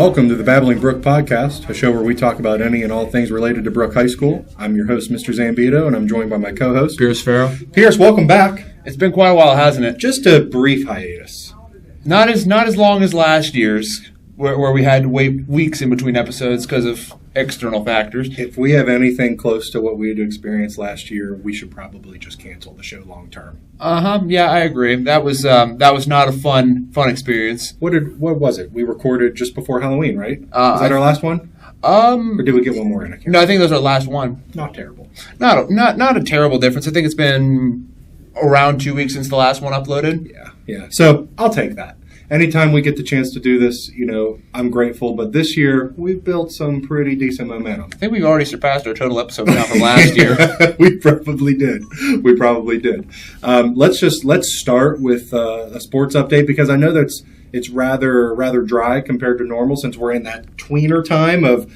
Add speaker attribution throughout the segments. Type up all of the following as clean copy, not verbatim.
Speaker 1: Welcome to the Babbling Brooke podcast, a show where we talk about any and all things related to Brooke High School. I'm your host, Mr. ZAMBITO, and I'm joined by my co-host,
Speaker 2: FERRELL.
Speaker 1: Pierce, welcome back.
Speaker 2: It's been quite a while, hasn't it?
Speaker 1: Just a brief hiatus.
Speaker 2: Not as long as last year's, where we had to wait weeks in between episodes because of external factors.
Speaker 1: If we have anything close to what we had experienced last year, we should probably just cancel the show long term.
Speaker 2: Yeah, I agree. That was not a fun experience.
Speaker 1: What was it? We recorded just before Halloween, right? Was that our last one? Or did we get one more in?
Speaker 2: No, I think that was our last one.
Speaker 1: Not terrible.
Speaker 2: Not a terrible difference. I think it's been around 2 weeks since the last one uploaded.
Speaker 1: Yeah. So I'll take that. Anytime we get the chance to do this, I'm grateful. But this year, we've built some pretty decent momentum.
Speaker 2: I think we've already surpassed our total episode count from last year.
Speaker 1: We probably did. Let's start with a sports update because I know that it's rather dry compared to normal since we're in that tweener time of,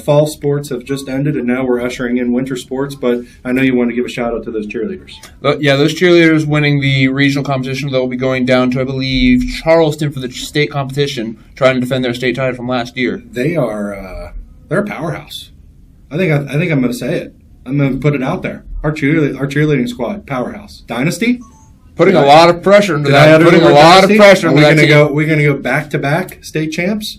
Speaker 1: fall sports have just ended and now we're ushering in winter sports. But I know you want to give a shout out to those cheerleaders.
Speaker 2: Yeah, those cheerleaders winning the regional competition. They'll be going down to, I believe, Charleston for the state competition, trying to defend their state title from last year.
Speaker 1: They're a powerhouse. I think I'm going to say it. I'm going to put it out there. Our cheerleading squad, powerhouse. Dynasty?
Speaker 2: Putting a lot of pressure into that. Putting a lot of pressure into that team.
Speaker 1: We're going to go back-to-back state champs?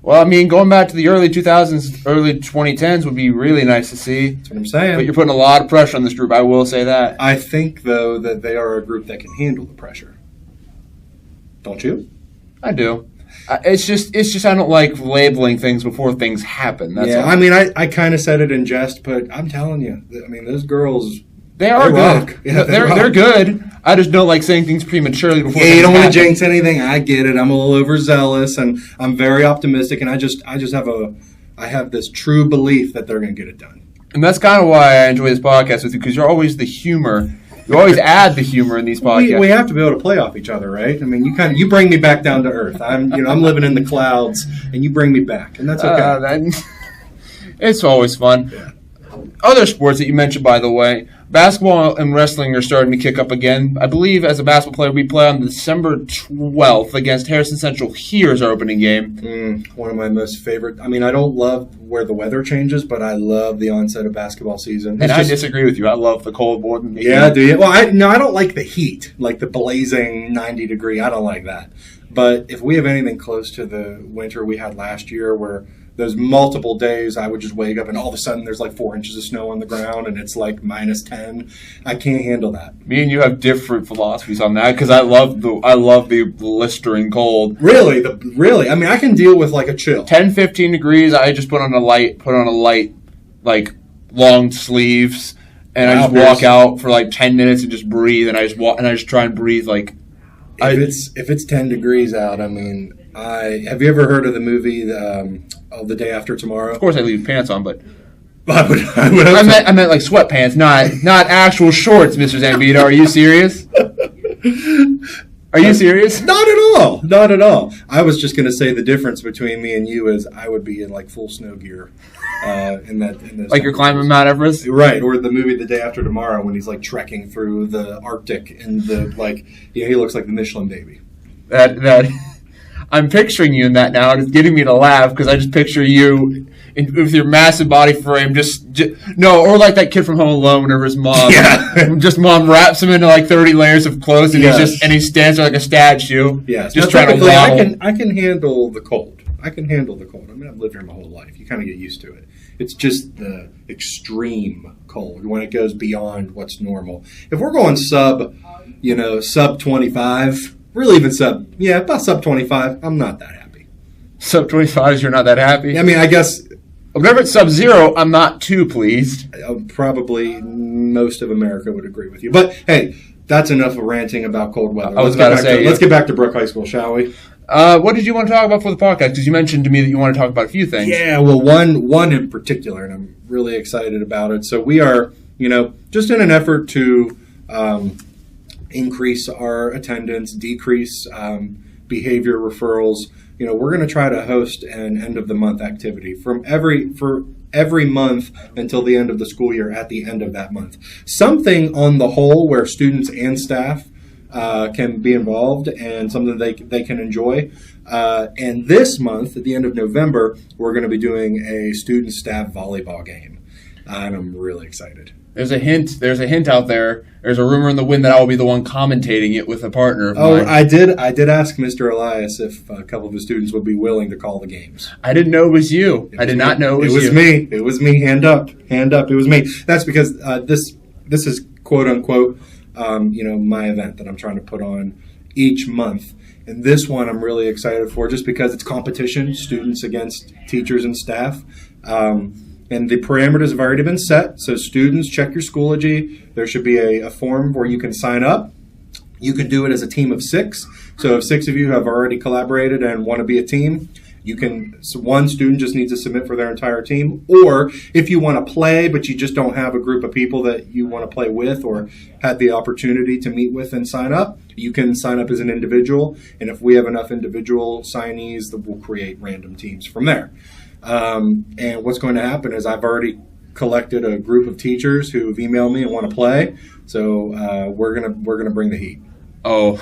Speaker 2: Well, I mean, going back to the early 2000s, early 2010s would be really nice to see.
Speaker 1: That's what I'm saying.
Speaker 2: But you're putting a lot of pressure on this group, I will say that.
Speaker 1: I think, though, that they are a group that can handle the pressure. Don't you?
Speaker 2: I do. It's just I don't like labeling things before things happen. That's all.
Speaker 1: I mean, I kind of said it in jest, but I'm telling you, those girls...
Speaker 2: They are good.
Speaker 1: Rock. Yeah,
Speaker 2: they're good. I just don't like saying things prematurely before.
Speaker 1: Yeah, you don't want to jinx anything. I get it. I'm a little overzealous, and I'm very optimistic, and I have this true belief that they're going to get it done.
Speaker 2: And that's kind of why I enjoy this podcast with you, because you're always the humor. You always add the humor in these podcasts.
Speaker 1: We have to be able to play off each other, right? I mean, you bring me back down to earth. I'm living in the clouds, and you bring me back, and that's okay.
Speaker 2: It's always fun.
Speaker 1: Yeah.
Speaker 2: Other sports that you mentioned, by the way, basketball and wrestling are starting to kick up again. I believe as a basketball player, we play on December 12th against Harrison Central here as our opening game.
Speaker 1: One of my most favorite. I mean, I don't love where the weather changes, but I love the onset of basketball season.
Speaker 2: I disagree with you. I love the cold more than the heat.
Speaker 1: Yeah, do you? Well, I don't like the heat, like the blazing 90-degree. I don't like that. But if we have anything close to the winter we had last year where those multiple days I would just wake up and all of a sudden there's like 4 inches of snow on the ground and it's like -10. I can't handle that.
Speaker 2: Me and you have different philosophies on that because I love the blistering cold.
Speaker 1: Really? I mean, I can deal with like a chill.
Speaker 2: 10, 15 degrees, I just put on a light, like long sleeves, and I just walk out for like 10 minutes and just breathe, and I just try and breathe like.
Speaker 1: If it's 10 degrees out, I mean, have you ever heard of the movie The Day After Tomorrow?
Speaker 2: Of course, I leave pants on, but
Speaker 1: I
Speaker 2: meant like sweatpants, not actual shorts, Mr. ZAMBITO. Are you serious? Are you serious?
Speaker 1: Not at all. I was just going to say the difference between me and you is I would be in like full snow gear.
Speaker 2: Like you're climbing Mount Everest?
Speaker 1: Right, or the movie The Day After Tomorrow when he's like trekking through the Arctic and he looks like the Michelin baby.
Speaker 2: That I'm picturing you in that now, and it's getting me to laugh because I just picture you with your massive body frame, or like that kid from Home Alone, whenever his mom, mom wraps him into like 30 layers of clothes, and he stands there like a statue, just trying to waddle.
Speaker 1: I can handle the cold. I mean, I've lived here my whole life. You kind of get used to it. It's just the extreme cold when it goes beyond what's normal. If we're going sub 25, really even about sub 25, I'm not that happy.
Speaker 2: Sub 25, you're not that happy?
Speaker 1: I mean, I guess.
Speaker 2: Whenever it's sub-zero, I'm not too pleased.
Speaker 1: Probably most of America would agree with you. But, hey, that's enough of ranting about cold weather.
Speaker 2: Let's
Speaker 1: get back to Brooke High School, shall we?
Speaker 2: What did you want to talk about for the podcast? Because you mentioned to me that you want to talk about a few things.
Speaker 1: Yeah, well, one in particular, and I'm really excited about it. So we are, just in an effort to increase our attendance, decrease behavior referrals, we're going to try to host an end-of-the-month activity for every month until the end of the school year at the end of that month. Something on the whole where students and staff can be involved and something they can enjoy. And this month, at the end of November, we're going to be doing a student-staff volleyball game. And I'm really excited.
Speaker 2: There's a hint out there. There's a rumor in the wind that I will be the one commentating it with a partner of mine.
Speaker 1: I did ask Mr. Elias if a couple of the students would be willing to call the games.
Speaker 2: I didn't know it was you. I did not know it was you.
Speaker 1: It was me. Hand up. It was me. That's because this is quote unquote my event that I'm trying to put on each month. And this one I'm really excited for just because it's competition, students against teachers and staff. And the parameters have already been set. So students, check your Schoology. There should be a form where you can sign up. You can do it as a team of 6. So if 6 of you have already collaborated and want to be a team, one student just needs to submit for their entire team. Or if you want to play, but you just don't have a group of people that you want to play with or had the opportunity to meet with and sign up, you can sign up as an individual. And if we have enough individual signees, then we'll create random teams from there. And what's going to happen is I've already collected a group of teachers who have emailed me and want to play. So we're gonna bring the heat.
Speaker 2: Oh,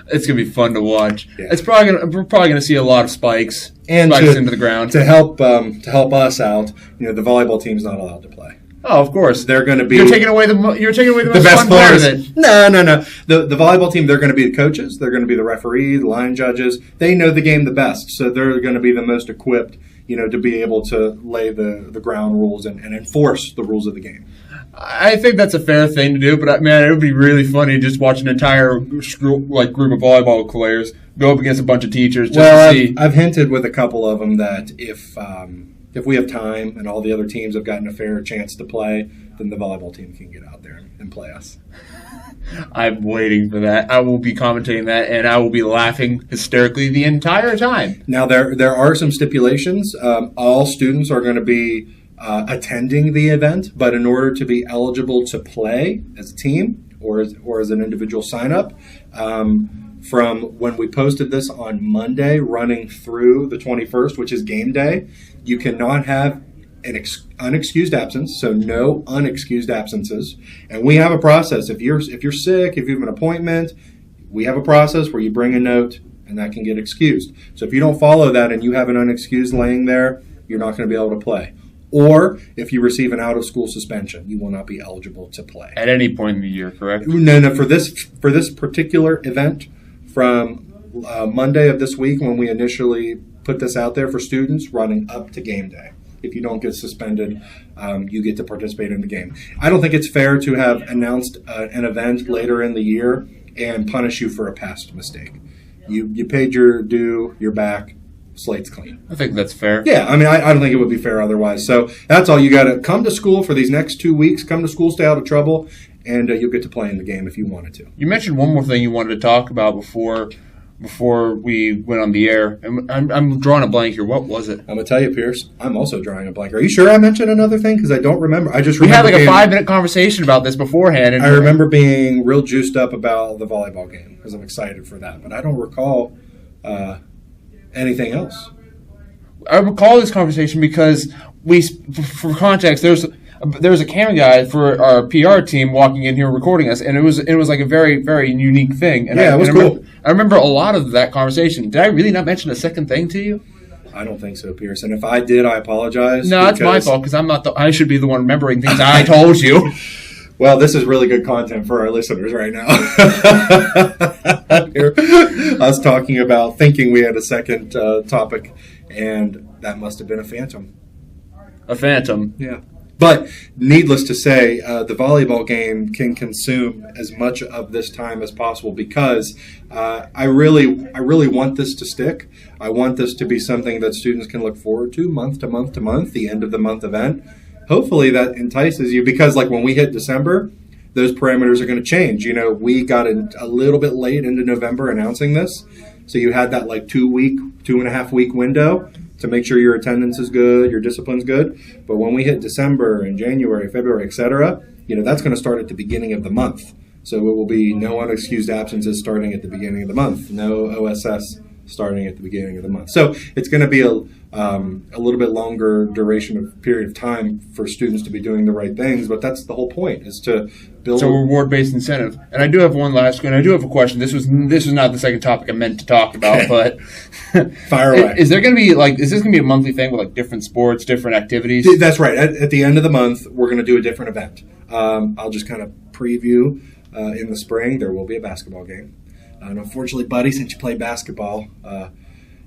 Speaker 2: it's gonna be fun to watch.
Speaker 1: Yeah.
Speaker 2: We're probably gonna see a lot of spikes into the ground
Speaker 1: to help us out. The volleyball team's not allowed to play.
Speaker 2: Oh, of course.
Speaker 1: They're going to be.
Speaker 2: You're taking away the most
Speaker 1: best
Speaker 2: fun part of
Speaker 1: players.
Speaker 2: it.
Speaker 1: No. The volleyball team, they're going to be the coaches. They're going to be the referee, the line judges. They know the game the best, so they're going to be the most equipped, to be able to lay the ground rules and enforce the rules of the game.
Speaker 2: I think that's a fair thing to do, but man, it would be really funny to just watch an entire group of volleyball players go up against a bunch of teachers to see.
Speaker 1: I've hinted with a couple of them that if we have time and all the other teams have gotten a fair chance to play, then the volleyball team can get out there and play us.
Speaker 2: I'm waiting for that. I will be commentating that, and I will be laughing hysterically the entire time.
Speaker 1: Now, there are some stipulations. All students are going to be attending the event, but in order to be eligible to play as a team or as an individual sign-up, from when we posted this on Monday running through the 21st, which is game day, you cannot have an unexcused absence, so no unexcused absences. And we have a process. If you're sick, if you have an appointment, we have a process where you bring a note and that can get excused. So if you don't follow that and you have an unexcused laying there, you're not going to be able to play. Or if you receive an out-of-school suspension, you will not be eligible to play.
Speaker 2: At any point in the year, correct?
Speaker 1: No. For this particular event, from Monday of this week when we initially put this out there for students, running up to game day. If you don't get suspended, you get to participate in the game. I don't think it's fair to have announced an event later in the year and punish you for a past mistake. You paid your due, you're back, slate's clean.
Speaker 2: I think that's fair.
Speaker 1: Yeah, I mean, I don't think it would be fair otherwise. So that's all. You got to come to school for these next 2 weeks. Come to school, stay out of trouble, and you'll get to play in the game if you wanted to.
Speaker 2: You mentioned one more thing you wanted to talk about before we went on the air. I'm drawing a blank here. What was it?
Speaker 1: I'm going to tell you, Pierce, I'm also drawing a blank. Are you sure I mentioned another thing? Because I don't remember.
Speaker 2: We had like a 5-minute conversation about this beforehand. And
Speaker 1: I remember being real juiced up about the volleyball game because I'm excited for that. But I don't recall anything else.
Speaker 2: I recall this conversation because for context, there was a camera guy for our PR team walking in here recording us, and it was like a very, very unique thing. And
Speaker 1: it was cool.
Speaker 2: I remember a lot of that conversation. Did I really not mention a second thing to you?
Speaker 1: I don't think so, Pierce. And if I did, I apologize.
Speaker 2: No, it's my fault because I should be the one remembering things I told you.
Speaker 1: Well, this is really good content for our listeners right now. Us talking about thinking we had a second topic, and that must have been a phantom.
Speaker 2: A phantom?
Speaker 1: Yeah. But needless to say, the volleyball game can consume as much of this time as possible because I really want this to stick. I want this to be something that students can look forward to month to month to month, the end of the month event. Hopefully that entices you because like when we hit December, those parameters are going to change. We got a little bit late into November announcing this. So you had that like 2.5 week window to make sure your attendance is good, your discipline's good. But when we hit December and January, February, etc., that's going to start at the beginning of the month. So it will be no unexcused absences starting at the beginning of the month, no OSS starting at the beginning of the month. So it's going to be a little bit longer duration of period of time for students to be doing the right things, but that's the whole point, is to build.
Speaker 2: So reward-based incentive. And I do have one last one. I do have a question. This was not the second topic I meant to talk about, but
Speaker 1: fire away.
Speaker 2: Is there going to be is this going to be a monthly thing with like different sports, different activities?
Speaker 1: That's right. At the end of the month, we're going to do a different event. I'll just kind of preview. In the spring, there will be a basketball game. And unfortunately, buddy, since you play basketball,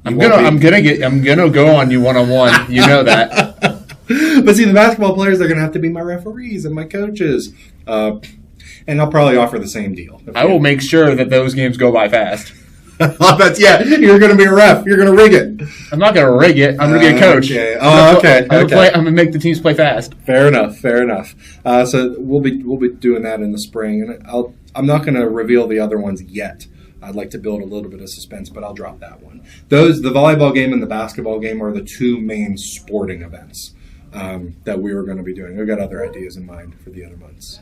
Speaker 2: I'm gonna go on you one-on-one. You know that.
Speaker 1: But see, the basketball players, they're gonna have to be my referees and my coaches, and I'll probably offer the same deal.
Speaker 2: I will make sure that those games go by fast.
Speaker 1: You're gonna be a ref. You're gonna rig it.
Speaker 2: I'm not gonna rig it. I'm gonna be a coach.
Speaker 1: Okay.
Speaker 2: I'm gonna make the teams play fast.
Speaker 1: Fair enough. So we'll be doing that in the spring, and I'm not gonna reveal the other ones yet. I'd like to build a little bit of suspense, but I'll drop that one. The volleyball game and the basketball game are the two main sporting events that we were going to be doing. We've got other ideas in mind for the other months.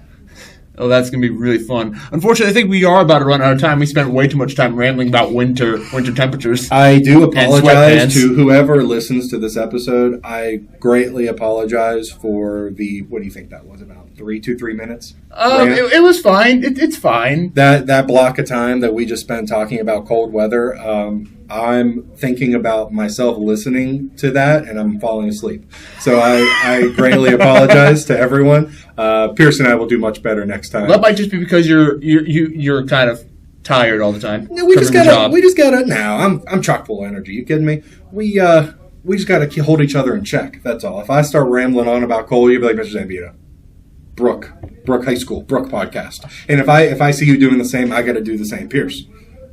Speaker 2: Oh, that's going to be really fun. Unfortunately, I think we are about to run out of time. We spent way too much time rambling about winter temperatures.
Speaker 1: I do apologize to whoever listens to this episode. I greatly apologize for what do you think that was, about 3 minutes?
Speaker 2: It was fine. It's fine.
Speaker 1: That block of time that we just spent talking about cold weather, I'm thinking about myself listening to that, and I'm falling asleep. So I greatly apologize to everyone. Pierce and I will do much better next time.
Speaker 2: Well, that might just be because you're kind of tired all the time.
Speaker 1: No, we just gotta. Now I'm chock full of energy. You kidding me? We just gotta hold each other in check. That's all. If I start rambling on about Cole, you'll be like, Mr. Zambito, Brooke High School, Brooke podcast. And if I see you doing the same, I got to do the same. Pierce,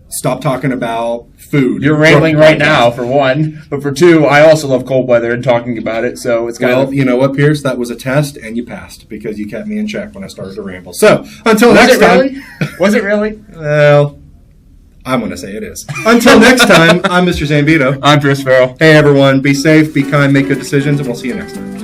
Speaker 1: stop talking about food.
Speaker 2: You're rambling right now, for one. But for two, I also love cold weather and talking about it. So it's kind of...
Speaker 1: you know what, Pierce? That was a test, and you passed because you kept me in check when I started to ramble. So until next time...
Speaker 2: Was it really?
Speaker 1: Well, I'm going to say it is. Until next time, I'm Mr. Zambito.
Speaker 2: I'm Chris Ferrell.
Speaker 1: Hey, everyone. Be safe, be kind, make good decisions, and we'll see you next time.